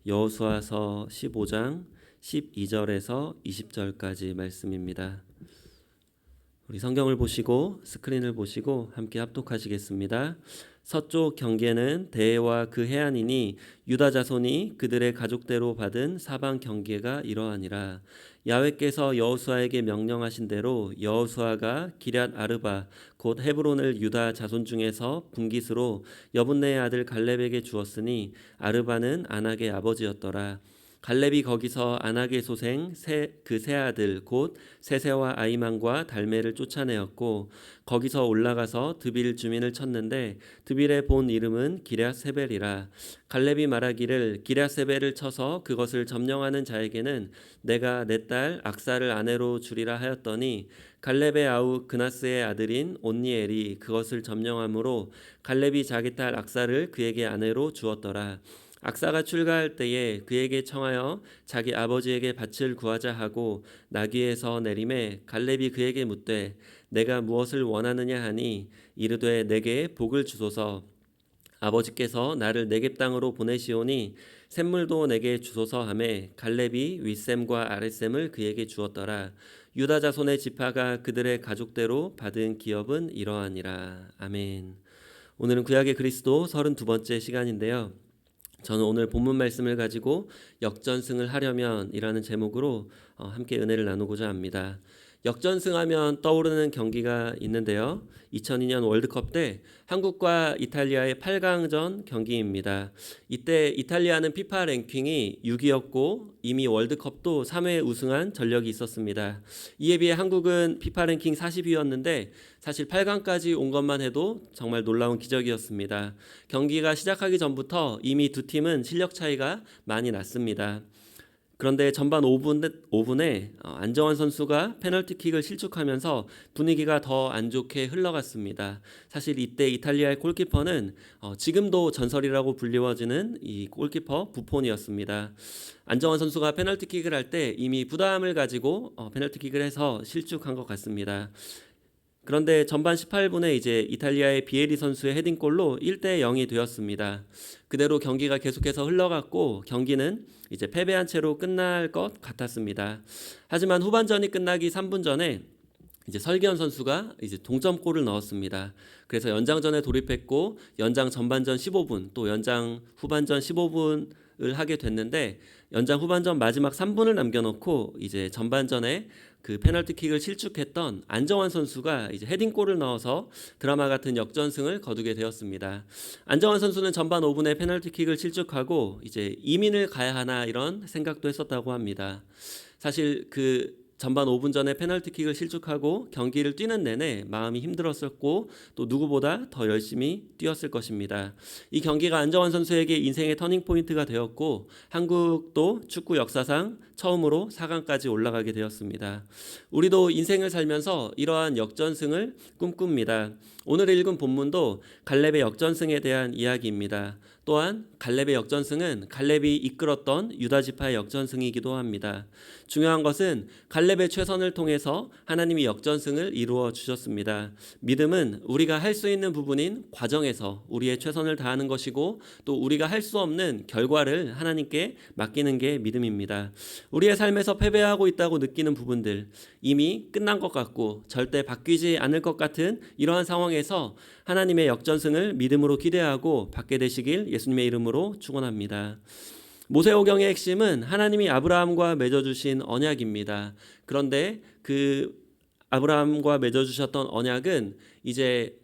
여호수아서 15장 12절에서 20절까지 말씀입니다. 우리 성경을 보시고 스크린을 보시고 함께 합독하시겠습니다. 서쪽 경계는 대해와 그 해안이니 유다 자손이 그들의 가족대로 받은 사방 경계가 이러하니라. 야훼께서 여호수아에게 명령하신 대로 여호수아가 기럇 아르바 곧 헤브론을 유다 자손 중에서 분깃으로 여분네의 아들 갈렙에게 주었으니 아르바는 아낙의 아버지였더라. 갈렙이 거기서 아낙의 소생 그 세 아들 곧 세세와 아이만과 달메를 쫓아내었고 거기서 올라가서 드빌 주민을 쳤는데 드빌의 본 이름은 기럇세벨이라. 갈렙이 말하기를 기럇세벨을 쳐서 그것을 점령하는 자에게는 내가 내 딸 악사를 아내로 주리라 하였더니 갈렙의 아우 그나스의 아들인 온니엘이 그것을 점령함으로 갈렙이 자기 딸 악사를 그에게 아내로 주었더라. 악사가 출가할 때에 그에게 청하여 자기 아버지에게 밭을 구하자 하고 나귀에서 내림에 갈렙이 그에게 묻되 내가 무엇을 원하느냐 하니 이르되 내게 복을 주소서. 아버지께서 나를 네겝 땅으로 보내시오니 샘물도 내게 주소서 하매 갈렙이 윗샘과 아랫샘을 그에게 주었더라. 유다 자손의 지파가 그들의 가족대로 받은 기업은 이러하니라. 아멘. 오늘은 구약의 그리스도 32번째 시간인데요. 저는 오늘 본문 말씀을 가지고 역전승을 하려면 이라는 제목으로 함께 은혜를 나누고자 합니다. 역전승하면 떠오르는 경기가 있는데요. 2002년 월드컵 때 한국과 이탈리아의 8강전 경기입니다. 이때 이탈리아는 피파 랭킹이 6위였고 이미 월드컵도 3회 우승한 전력이 있었습니다. 이에 비해 한국은 피파 랭킹 40위였는데 사실 8강까지 온 것만 해도 정말 놀라운 기적이었습니다. 경기가 시작하기 전부터 이미 두 팀은 실력 차이가 많이 났습니다. 그런데 전반 5분에 안정환 선수가 페널티킥을 실축하면서 분위기가 더 안 좋게 흘러갔습니다. 사실 이때 이탈리아의 골키퍼는 지금도 전설이라고 불리워지는 이 골키퍼 부폰이었습니다. 안정환 선수가 페널티킥을 할 때 이미 부담을 가지고 페널티킥을 해서 실축한 것 같습니다. 그런데 전반 18분에 이제 이탈리아의 비에리 선수의 헤딩골로 1대0이 되었습니다. 그대로 경기가 계속해서 흘러갔고 경기는 이제 패배한 채로 끝날 것 같았습니다. 하지만 후반전이 끝나기 3분 전에 이제 설기현 선수가 이제 동점골을 넣었습니다. 그래서 연장전에 돌입했고 연장 전반전 15분 또 연장 후반전 15분을 하게 됐는데 연장 후반전 마지막 3분을 남겨놓고 이제 전반전에 그 페널티킥을 실축했던 안정환 선수가 이제 헤딩골을 넣어서 드라마 같은 역전승을 거두게 되었습니다. 안정환 선수는 전반 5분에 페널티킥을 실축하고 이제 이민을 가야 하나 이런 생각도 했었다고 합니다. 사실 그 전반 5분 전에 페널티킥을 실축하고 경기를 뛰는 내내 마음이 힘들었었고 또 누구보다 더 열심히 뛰었을 것입니다. 이 경기가 안정환 선수에게 인생의 터닝포인트가 되었고 한국도 축구 역사상 처음으로 4강까지 올라가게 되었습니다. 우리도 인생을 살면서 이러한 역전승을 꿈꿉니다. 오늘 읽은 본문도 갈렙의 역전승에 대한 이야기입니다. 또한 갈렙의 역전승은 갈렙이 이끌었던 유다 지파의 역전승이기도 합니다. 중요한 것은 갈렙의 최선을 통해서 하나님이 역전승을 이루어 주셨습니다. 믿음은 우리가 할 수 있는 부분인 과정에서 우리의 최선을 다하는 것이고 또 우리가 할 수 없는 결과를 하나님께 맡기는 게 믿음입니다. 우리의 삶에서 패배하고 있다고 느끼는 부분들, 이미 끝난 것 같고 절대 바뀌지 않을 것 같은 이러한 상황에서 하나님의 역전승을 믿음으로 기대하고 받게 되시길 예수님의 이름으로 축원합니다. 모세오경의 핵심은 하나님이 아브라함과 맺어주신 언약입니다. 그런데 그 아브라함과 맺어주셨던 언약은 이제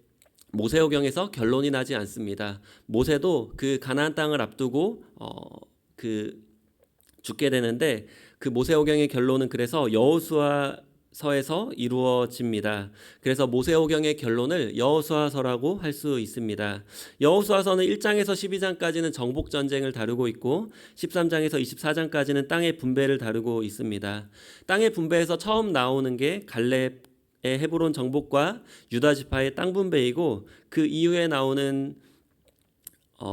모세오경에서 결론이 나지 않습니다. 모세도 그 가나안 땅을 앞두고 죽게 되는데 그 모세오경의 결론은 그래서 여호수아서에서 이루어집니다. 그래서 모세오경의 결론을 여호수아서라고 할 수 있습니다. 여호수아서는 1장에서 12장까지는 정복 전쟁을 다루고 있고 13장에서 24장까지는 땅의 분배를 다루고 있습니다. 땅의 분배에서 처음 나오는 게 갈렙의 헤브론 정복과 유다 지파의 땅 분배이고 그 이후에 나오는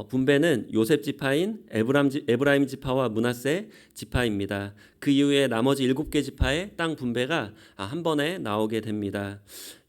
분배는 요셉 지파인 에브라임 지파와 므낫세 지파입니다. 그 이후에 나머지 7개 지파의 땅 분배가 한 번에 나오게 됩니다.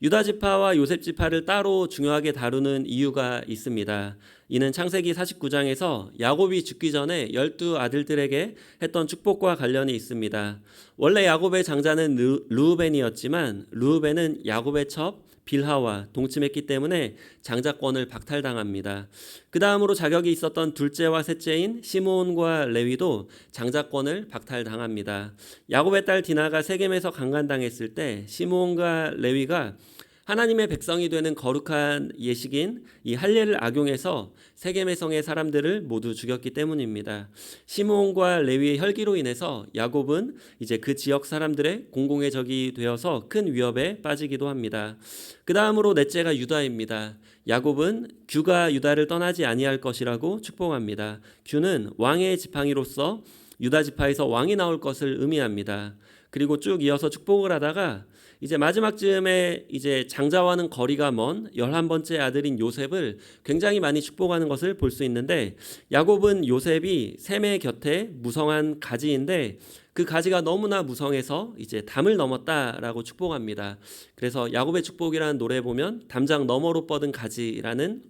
유다 지파와 요셉 지파를 따로 중요하게 다루는 이유가 있습니다. 이는 창세기 49장에서 야곱이 죽기 전에 12아들들에게 했던 축복과 관련이 있습니다. 원래 야곱의 장자는 르우벤이었지만 르우벤은 야곱의 첩 빌하와 동침했기 때문에 장자권을 박탈당합니다. 그 다음으로 자격이 있었던 둘째와 셋째인 시므온과 레위도 장자권을 박탈당합니다. 야곱의 딸 디나가 세겜에서 강간당했을 때 시므온과 레위가 하나님의 백성이 되는 거룩한 예식인 이 할례를 악용해서 세겜의 성의 사람들을 모두 죽였기 때문입니다. 시므온과 레위의 혈기로 인해서 야곱은 이제 그 지역 사람들의 공공의 적이 되어서 큰 위협에 빠지기도 합니다. 그 다음으로 넷째가 유다입니다. 야곱은 규가 유다를 떠나지 아니할 것이라고 축복합니다. 규는 왕의 지팡이로서 유다 지파에서 왕이 나올 것을 의미합니다. 그리고 쭉 이어서 축복을 하다가 이제 마지막 즈음에 이제 장자와는 거리가 먼 11번째 아들인 요셉을 굉장히 많이 축복하는 것을 볼 수 있는데, 야곱은 요셉이 셈의 곁에 무성한 가지인데 그 가지가 너무나 무성해서 이제 담을 넘었다라고 축복합니다. 그래서 야곱의 축복이라는 노래에 보면 담장 너머로 뻗은 가지라는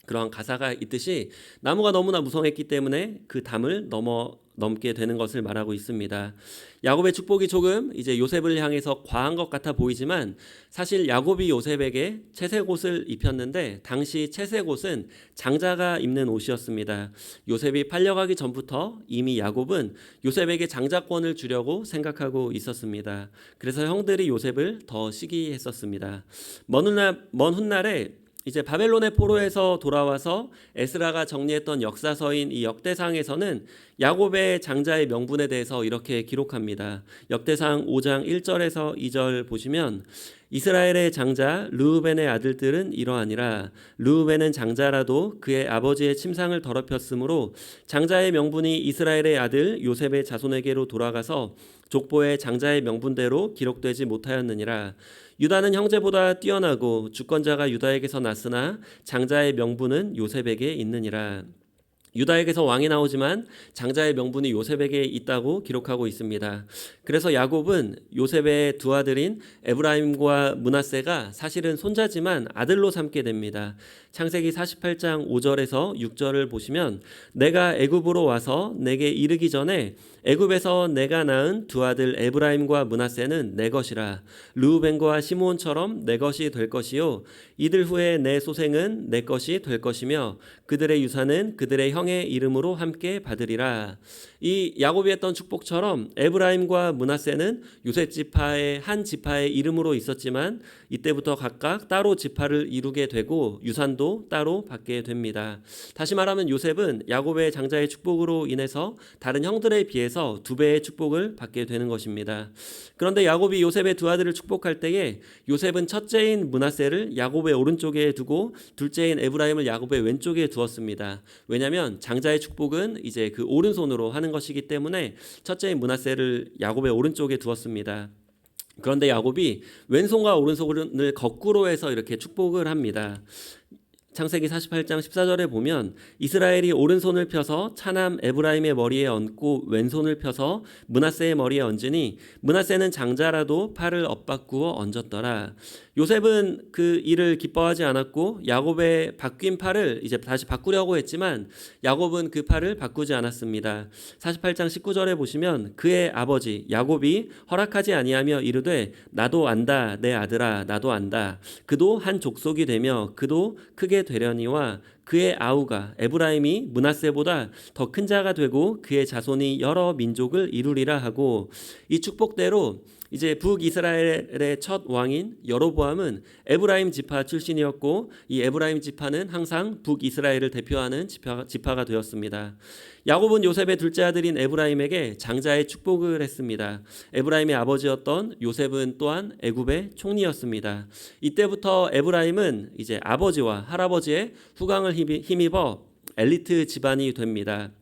그러한 가사가 있듯이 나무가 너무나 무성했기 때문에 그 담을 넘게 되는 것을 말하고 있습니다. 야곱의 축복이 조금 이제 요셉을 향해서 과한 것 같아 보이지만 사실 야곱이 요셉에게 채색옷을 입혔는데 당시 채색옷은 장자가 입는 옷이었습니다. 요셉이 팔려가기 전부터 이미 야곱은 요셉에게 장자권을 주려고 생각하고 있었습니다. 그래서 형들이 요셉을 더 시기했었습니다. 먼 훗날에 이제 바벨론의 포로에서 돌아와서 에스라가 정리했던 역사서인 이 역대상에서는 야곱의 장자의 명분에 대해서 이렇게 기록합니다. 역대상 5장 1절에서 2절 보시면 이스라엘의 장자 르우벤의 아들들은 이러하니라. 르우벤은 장자라도 그의 아버지의 침상을 더럽혔으므로 장자의 명분이 이스라엘의 아들 요셉의 자손에게로 돌아가서 족보의 장자의 명분대로 기록되지 못하였느니라. 유다는 형제보다 뛰어나고 주권자가 유다에게서 났으나 장자의 명분은 요셉에게 있느니라. 유다에게서 왕이 나오지만 장자의 명분이 요셉에게 있다고 기록하고 있습니다. 그래서 야곱은 요셉의 두 아들인 에브라임과 므낫세가 사실은 손자지만 아들로 삼게 됩니다. 창세기 48장 5절에서 6절을 보시면 내가 애굽으로 와서 내게 이르기 전에 애굽에서 내가 낳은 두 아들 에브라임과 므낫세는 내 것이라. 르우벤과 시므온처럼 내 것이 될 것이요 이들 후에 내 소생은 내 것이 될 것이며 그들의 유산은 그들의 형의 이름으로 함께 받으리라. 이 야곱이 했던 축복처럼 에브라임과 므낫세는 요셉 지파의 한 지파의 이름으로 있었지만 이때부터 각각 따로 지파를 이루게 되고 유산도 따로 받게 됩니다. 다시 말하면 요셉은 야곱의 장자의 축복으로 인해서 다른 형들에 비해서 2배의 축복을 받게 되는 것입니다. 그런데 야곱이 요셉의 두 아들을 축복할 때에 요셉은 첫째인 므낫세를 야곱의 오른쪽에 두고 둘째인 에브라임을 야곱의 왼쪽에 두었습니다. 왜냐하면 장자의 축복은 이제 그 오른손으로 하는 것이기 때문에 첫째인 므낫세를 야곱의 오른쪽에 두었습니다. 그런데 야곱이 왼손과 오른손을 거꾸로 해서 이렇게 축복을 합니다. 창세기 48장 14절에 보면 이스라엘이 오른손을 펴서 차남 에브라임의 머리에 얹고 왼손을 펴서 므낫세의 머리에 얹으니 므낫세는 장자라도 팔을 엇바꾸어 얹었더라. 요셉은 그 일을 기뻐하지 않았고 야곱의 바뀐 팔을 이제 다시 바꾸려고 했지만 야곱은 그 팔을 바꾸지 않았습니다. 48장 19절에 보시면 그의 아버지 야곱이 허락하지 아니하며 이르되 나도 안다 내 아들아 나도 안다. 그도 한 족속이 되며 그도 크게 되려니와 그의 아우가 에브라임이 므낫세보다 더 큰 자가 되고 그의 자손이 여러 민족을 이루리라 하고, 이 축복대로 이제 북이스라엘의 첫 왕인 여로보암은 에브라임 지파 출신이었고 이 에브라임 지파는 항상 북이스라엘을 대표하는 지파가 되었습니다. 야곱은 요셉의 둘째 아들인 에브라임에게 장자의 축복을 했습니다. 에브라임의 아버지였던 요셉은 또한 애굽의 총리였습니다. 이때부터 에브라임은 이제 아버지와 할아버지의 후광을 힘입어 엘리트 집안이 됩니다.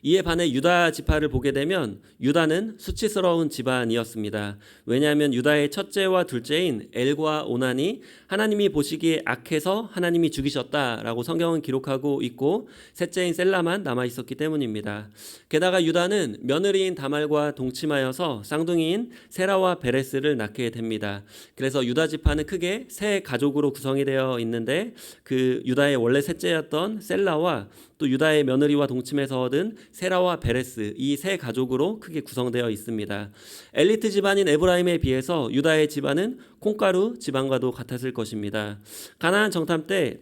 이에 반해 유다 지파를 보게 되면 유다는 수치스러운 집안이었습니다. 왜냐하면 유다의 첫째와 둘째인 엘과 오난이 하나님이 보시기에 악해서 하나님이 죽이셨다라고 성경은 기록하고 있고, 셋째인 셀라만 남아 있었기 때문입니다. 게다가 유다는 며느리인 다말과 동침하여서 쌍둥이인 세라와 베레스를 낳게 됩니다. 그래서 유다 지파는 크게 세 가족으로 구성이 되어 있는데, 그 유다의 원래 셋째였던 셀라와 또 유다의 며느리와 동침해서 얻은 세라와 베레스, 이 세 가족으로 크게 구성되어 있습니다. 엘리트 집안인 에브라임에 비해서 유다의 집안은 콩가루 집안과도 같았을 것입니다. 가나안 정탐 때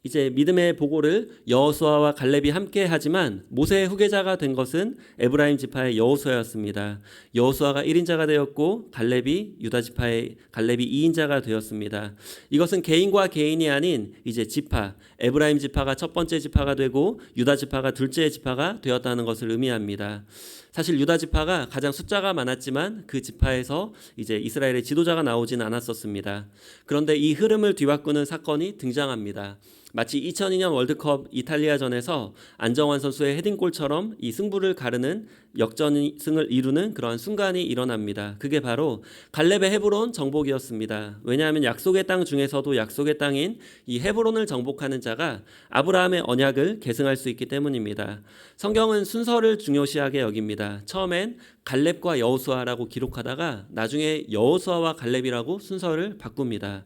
이제 믿음의 보고를 여호수아와 갈렙이 함께 하지만 모세의 후계자가 된 것은 에브라임 지파의 여호수아였습니다. 여호수아가 1인자가 되었고 갈렙이 유다 지파의 갈렙이 2인자가 되었습니다. 이것은 개인과 개인이 아닌 이제 지파, 에브라임 지파가 첫 번째 지파가 되고 유다 지파가 둘째 지파가 되었다는 것을 의미합니다. 사실 유다 지파가 가장 숫자가 많았지만 그 지파에서 이제 이스라엘의 지도자가 나오진 않았었습니다. 그런데 이 흐름을 뒤바꾸는 사건이 등장합니다. 마치 2002년 월드컵 이탈리아전에서 안정환 선수의 헤딩골처럼 이 승부를 가르는 역전승을 이루는 그러한 순간이 일어납니다. 그게 바로 갈렙의 헤브론 정복이었습니다. 왜냐하면 약속의 땅 중에서도 약속의 땅인 이 헤브론을 정복하는 자가 아브라함의 언약을 계승할 수 있기 때문입니다. 성경은 순서를 중요시하게 여깁니다. 처음엔 갈렙과 여호수아라고 기록하다가 나중에 여호수아와 갈렙이라고 순서를 바꿉니다.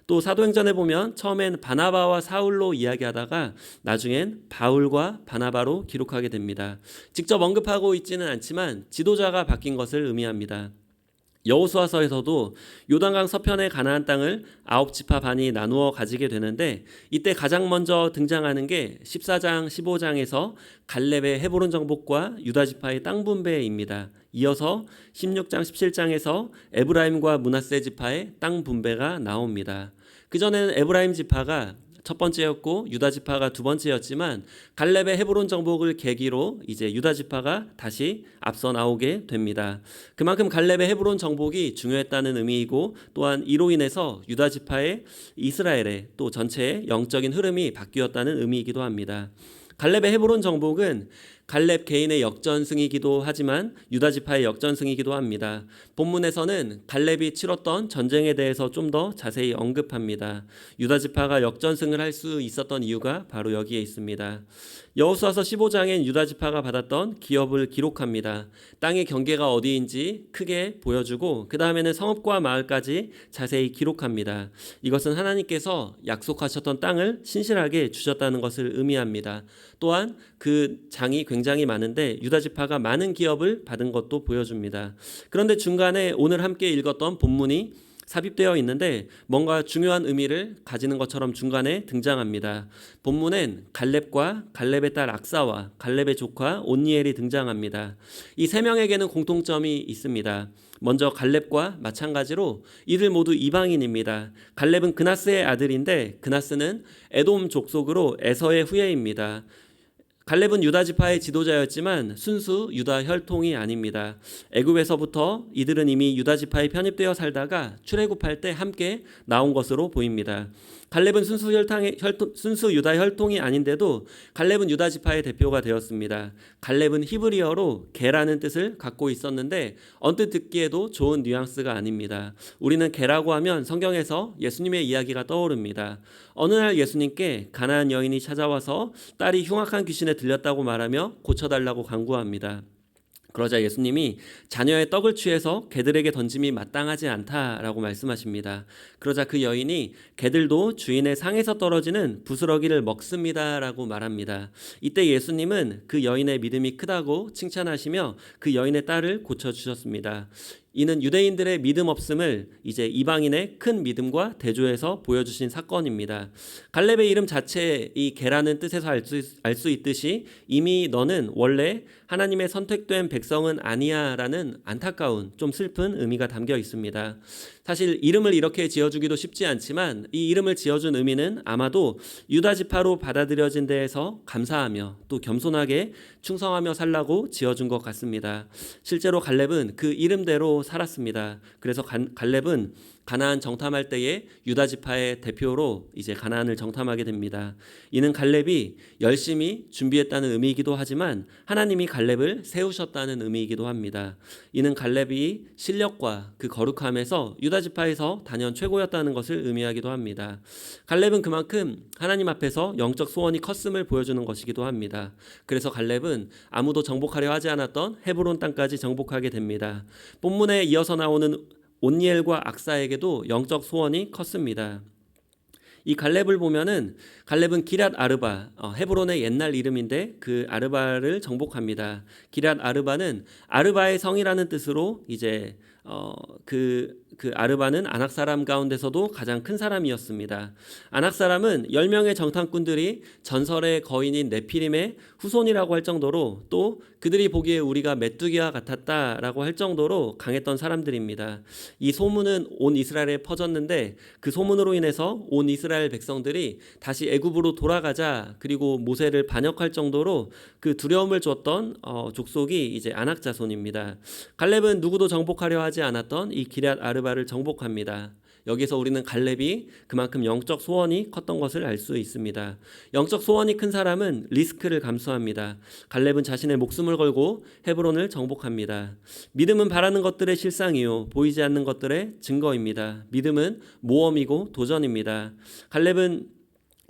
또 사도행전에 보면 처음엔 바나바와 사울로 이야기하다가 나중엔 바울과 바나바로 기록하게 됩니다. 직접 언급하고 있지는 않지만 지도자가 바뀐 것을 의미합니다. 여호수아서에서도 요단강 서편의 가나안 땅을 9지파 반이 나누어 가지게 되는데, 이때 가장 먼저 등장하는 게 14장 15장에서 갈렙의 헤브론 정복과 유다 지파의 땅 분배입니다. 이어서 16장 17장에서 에브라임과 므낫세 지파의 땅 분배가 나옵니다. 그전에는 에브라임 지파가 첫 번째였고 유다 지파가 두 번째였지만 갈렙의 헤브론 정복을 계기로 이제 유다 지파가 다시 앞서 나오게 됩니다. 그만큼 갈렙의 헤브론 정복이 중요했다는 의미이고, 또한 이로 인해서 유다 지파의 이스라엘의 또 전체의 영적인 흐름이 바뀌었다는 의미이기도 합니다. 갈렙의 헤브론 정복은 갈렙 개인의 역전승이기도 하지만 유다 지파의 역전승이기도 합니다. 본문에서는 갈렙이 치렀던 전쟁에 대해서 좀 더 자세히 언급합니다. 유다 지파가 역전승을 할 수 있었던 이유가 바로 여기에 있습니다. 여호수아서 15장엔 유다 지파가 받았던 기업을 기록합니다. 땅의 경계가 어디인지 크게 보여주고 그 다음에는 성읍과 마을까지 자세히 기록합니다. 이것은 하나님께서 약속하셨던 땅을 신실하게 주셨다는 것을 의미합니다. 또한 그 장이 굉장히 많은데 유다 지파가 많은 기업을 받은 것도 보여줍니다. 그런데 중간에 오늘 함께 읽었던 본문이 삽입되어 있는데 뭔가 중요한 의미를 가지는 것처럼 중간에 등장합니다. 본문엔 갈렙과 갈렙의 딸 악사와 갈렙의 조카 온니엘이 등장합니다. 이 세 명에게는 공통점이 있습니다. 먼저 갈렙과 마찬가지로 이들 모두 이방인입니다. 갈렙은 그나스의 아들인데 그나스는 에돔 족속으로 에서의 후예입니다. 갈렙은 유다 지파의 지도자였지만 순수 유다 혈통이 아닙니다. 애굽에서부터 이들은 이미 유다 지파에 편입되어 살다가 출애굽할 때 함께 나온 것으로 보입니다. 갈렙은 순수 유다 혈통이 아닌데도 갈렙은 유다 지파의 대표가 되었습니다. 갈렙은 히브리어로 개라는 뜻을 갖고 있었는데 언뜻 듣기에도 좋은 뉘앙스가 아닙니다. 우리는 개라고 하면 성경에서 예수님의 이야기가 떠오릅니다. 어느 날 예수님께 가나안 여인이 찾아와서 딸이 흉악한 귀신에 들렸다고 말하며 고쳐달라고 간구합니다. 그러자 예수님이 자녀의 떡을 취해서 개들에게 던짐이 마땅하지 않다라고 말씀하십니다. 그러자 그 여인이 개들도 주인의 상에서 떨어지는 부스러기를 먹습니다라고 말합니다. 이때 예수님은 그 여인의 믿음이 크다고 칭찬하시며 그 여인의 딸을 고쳐주셨습니다. 이는 유대인들의 믿음 없음을 이제 이방인의 큰 믿음과 대조해서 보여주신 사건입니다. 갈렙의 이름 자체에 이 개라는 뜻에서 알 수 있듯이 이미 너는 원래 하나님의 선택된 백성은 아니야 라는 안타까운 좀 슬픈 의미가 담겨 있습니다. 사실 이름을 이렇게 지어주기도 쉽지 않지만 이 이름을 지어준 의미는 아마도 유다 지파로 받아들여진 데에서 감사하며 또 겸손하게 충성하며 살라고 지어준 것 같습니다. 실제로 갈렙은 그 이름대로 살았습니다. 그래서 갈렙은 가나안 정탐할 때에 유다 지파의 대표로 이제 가나안을 정탐하게 됩니다. 이는 갈렙이 열심히 준비했다는 의미이기도 하지만 하나님이 갈렙을 세우셨다는 의미이기도 합니다. 이는 갈렙이 실력과 그 거룩함에서 유다 지파에서 단연 최고였다는 것을 의미하기도 합니다. 갈렙은 그만큼 하나님 앞에서 영적 소원이 컸음을 보여주는 것이기도 합니다. 그래서 갈렙은 아무도 정복하려 하지 않았던 헤브론 땅까지 정복하게 됩니다. 본문에 이어서 나오는 온니엘과 악사에게도 영적 소원이 컸습니다. 이 갈렙을 보면은 갈렙은 기랏 아르바, 헤브론의 옛날 이름인데 그 아르바를 정복합니다. 기랏 아르바는 아르바의 성이라는 뜻으로 이제 그 아르바는 아낙 사람 가운데서도 가장 큰 사람이었습니다. 아낙 사람은 10명의 정탐꾼들이 전설의 거인인 네피림의 후손이라고 할 정도로 또 그들이 보기에 우리가 메뚜기와 같았다라고 할 정도로 강했던 사람들입니다. 이 소문은 온 이스라엘에 퍼졌는데 그 소문으로 인해서 온 이스라엘 백성들이 다시 애굽으로 돌아가자 그리고 모세를 반역할 정도로 그 두려움을 줬던 족속이 이제 아낙 자손입니다. 갈렙은 누구도 정복하려 하지 않았던 이 기럇 아르바를 정복합니다. 여기서 우리는 갈렙이 그만큼 영적 소원이 컸던 것을 알 수 있습니다. 영적 소원이 큰 사람은 리스크를 감수합니다. 갈렙은 자신의 목숨을 걸고 헤브론을 정복합니다. 믿음은 바라는 것들의 실상이요 보이지 않는 것들의 증거입니다. 믿음은 모험이고 도전입니다. 갈렙은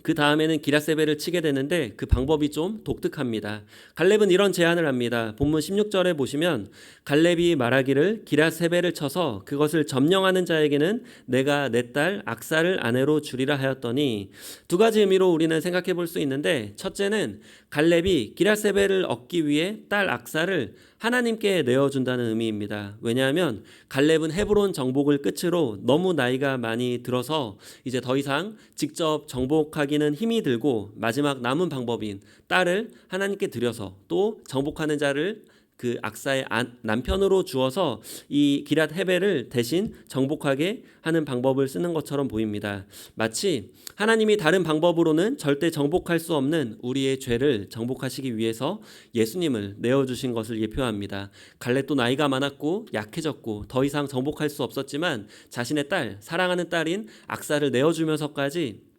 그 다음에는 기랏세벨을 치게 되는데 그 방법이 좀 독특합니다. 갈렙은 이런 제안을 합니다. 본문 16절에 보시면 갈렙이 말하기를 기랏세벨을 쳐서 그것을 점령하는 자에게는 내가 내 딸 악사를 아내로 주리라 하였더니 두 가지 의미로 우리는 생각해 볼 수 있는데 첫째는 갈렙이 기랏세벨을 얻기 위해 딸 악사를 하나님께 내어준다는 의미입니다. 왜냐하면 갈렙은 헤브론 정복을 끝으로 너무 나이가 많이 들어서 이제 더 이상 직접 정복하기는 힘이 들고 마지막 남은 방법인 딸을 하나님께 드려서 또 정복하는 자를 그 악사의 남편으로 주어서 이 기랏 헤벨을 대신 정복하게 하는 방법을 쓰는 것처럼 보입니다. 마치 하나님이 다른 방법으로는 절대 정복할 수 없는 우리의 죄를 정복하시기 위해서 예수님을 내어주신 것을 예표합니다. 갈렙도 나이가 많았고 약해졌고 더 이상 정복할 수 없었지만 자신의 딸, 사랑하는 딸인 악사를 내어주면서까지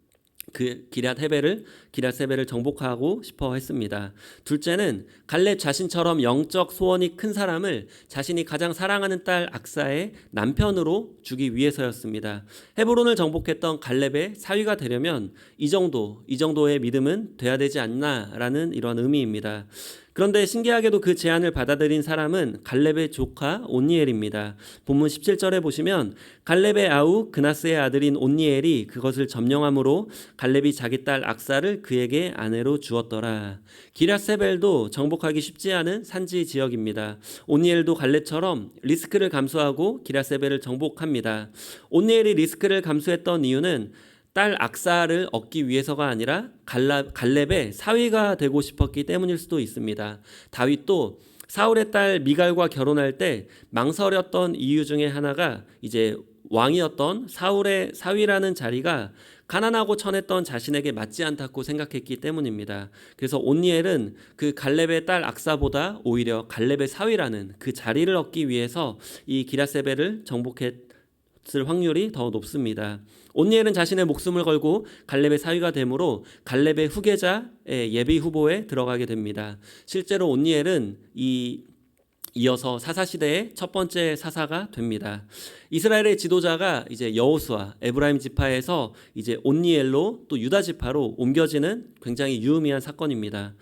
그 기랏세벨을 정복하고 싶어 했습니다. 둘째는 갈렙 자신처럼 영적 소원이 큰 사람을 자신이 가장 사랑하는 딸 악사의 남편으로 주기 위해서였습니다. 헤브론을 정복했던 갈렙의 사위가 되려면 이 정도의 믿음은 돼야 되지 않나라는 이런 의미입니다. 그런데 신기하게도 그 제안을 받아들인 사람은 갈렙의 조카 온니엘입니다. 본문 17절에 보시면 갈렙의 아우 그나스의 아들인 온니엘이 그것을 점령함으로 갈렙이 자기 딸 악사를 그에게 아내로 주었더라. 기랏세벨도 정복하기 쉽지 않은 산지 지역입니다. 온니엘도 갈렙처럼 리스크를 감수하고 기랏세벨을 정복합니다. 온니엘이 리스크를 감수했던 이유는 딸 악사를 얻기 위해서가 아니라 갈렙의 사위가 되고 싶었기 때문일 수도 있습니다. 다윗도 사울의 딸 미갈과 결혼할 때 망설였던 이유 중에 하나가 이제 왕이었던 사울의 사위라는 자리가 가난하고 천했던 자신에게 맞지 않다고 생각했기 때문입니다. 그래서 온니엘은 그 갈렙의 딸 악사보다 오히려 갈렙의 사위라는 그 자리를 얻기 위해서 이 기랏세벨을 정복했을 확률이 더 높습니다. 온니엘은 자신의 목숨을 걸고 갈렙의 사위가 되므로 갈렙의 후계자의 예비 후보에 들어가게 됩니다. 실제로 온니엘은 이어서 사사시대의 첫 번째 사사가 됩니다. 이스라엘의 지도자가 이제 여호수아 에브라임 지파에서 이제 온니엘로 또 유다 지파로 옮겨지는 굉장히 유의미한 사건입니다.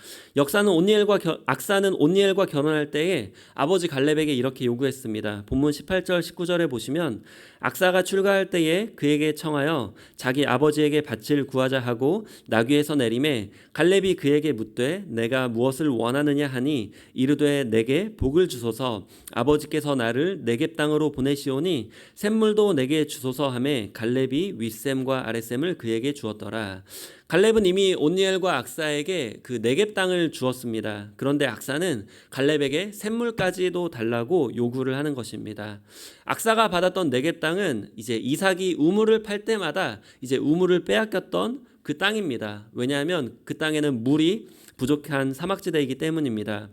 악사는 온니엘과 결혼할 때에 아버지 갈렙에게 이렇게 요구했습니다. 본문 18절 19절에 보시면 악사가 출가할 때에 그에게 청하여 자기 아버지에게 밭을 구하자 하고 나귀에서 내림에 갈렙이 그에게 묻되 내가 무엇을 원하느냐 하니 이르되 내게 복을 주소서 아버지께서 나를 네겝 땅으로 보내시오니 샘물도 내게 주소서 하매 갈렙이 윗샘과 아랫샘을 그에게 주었더라. 갈렙은 이미 온니엘과 악사에게 그 네겝 땅을 주었습니다. 그런데 악사는 갈렙에게 샘물까지도 달라고 요구를 하는 것입니다. 악사가 받았던 네겝 땅은 이제 이삭이 우물을 팔 때마다 이제 우물을 빼앗겼던 그 땅입니다. 왜냐하면 그 땅에는 물이 부족한 사막지대이기 때문입니다.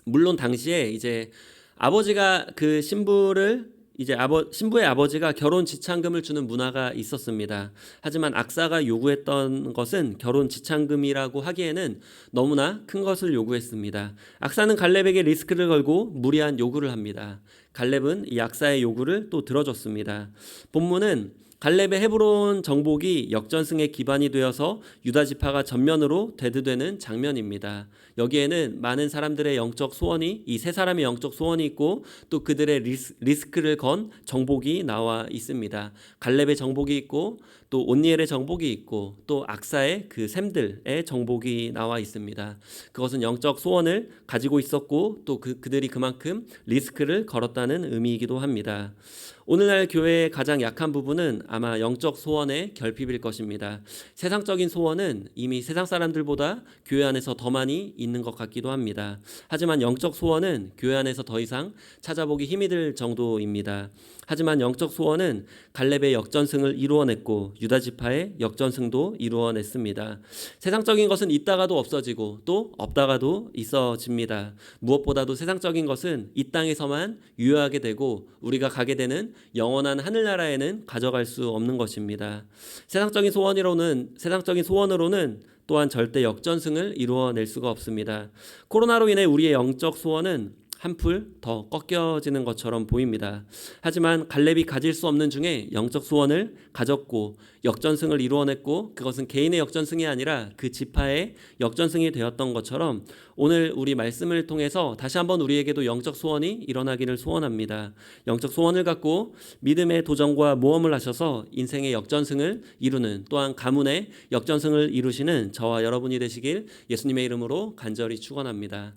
물론 당시에 이제 아버지가 그 신부를 이제 신부의 아버지가 결혼 지참금을 주는 문화가 있었습니다. 하지만 악사가 요구했던 것은 결혼 지참금이라고 하기에는 너무나 큰 것을 요구했습니다. 악사는 갈렙에게 리스크를 걸고 무리한 요구를 합니다. 갈렙은 이 악사의 요구를 또 들어줬습니다. 본문은 갈렙의 헤브론 정복이 역전승의 기반이 되어서 유다 지파가 전면으로 대두되는 장면입니다. 여기에는 많은 사람들의 영적 소원이, 이 세 사람의 영적 소원이 있고 또 그들의 리스크를 건 정복이 나와 있습니다. 갈렙의 정복이 있고 또 온니엘의 정복이 있고 또 악사의 그 샘들의 정복이 나와 있습니다. 그것은 영적 소원을 가지고 있었고 또 그들이 그만큼 리스크를 걸었다는 의미이기도 합니다. 오늘날 교회의 가장 약한 부분은 아마 영적 소원의 결핍일 것입니다. 세상적인 소원은 이미 세상 사람들보다 교회 안에서 더 많이 있는 것 같기도 합니다. 하지만 영적 소원은 교회 안에서 더 이상 찾아보기 힘이 들 정도입니다. 하지만 영적 소원은 갈렙의 역전승을 이루어냈고 유다 지파의 역전승도 이루어냈습니다. 세상적인 것은 있다가도 없어지고 또 없다가도 있어집니다. 무엇보다도 세상적인 것은 이 땅에서만 유효하게 되고 우리가 가게 되는 영원한 하늘나라에는 가져갈 수 없는 것입니다. 세상적인 소원으로는 또한 절대 역전승을 이루어낼 수가 없습니다. 코로나로 인해 우리의 영적 소원은 한풀 더 꺾여지는 것처럼 보입니다. 하지만 갈렙이 가질 수 없는 중에 영적 소원을 가졌고 역전승을 이루어냈고 그것은 개인의 역전승이 아니라 그 지파의 역전승이 되었던 것처럼 오늘 우리 말씀을 통해서 다시 한번 우리에게도 영적 소원이 일어나기를 소원합니다. 영적 소원을 갖고 믿음의 도전과 모험을 하셔서 인생의 역전승을 이루는 또한 가문의 역전승을 이루시는 저와 여러분이 되시길 예수님의 이름으로 간절히 축원합니다.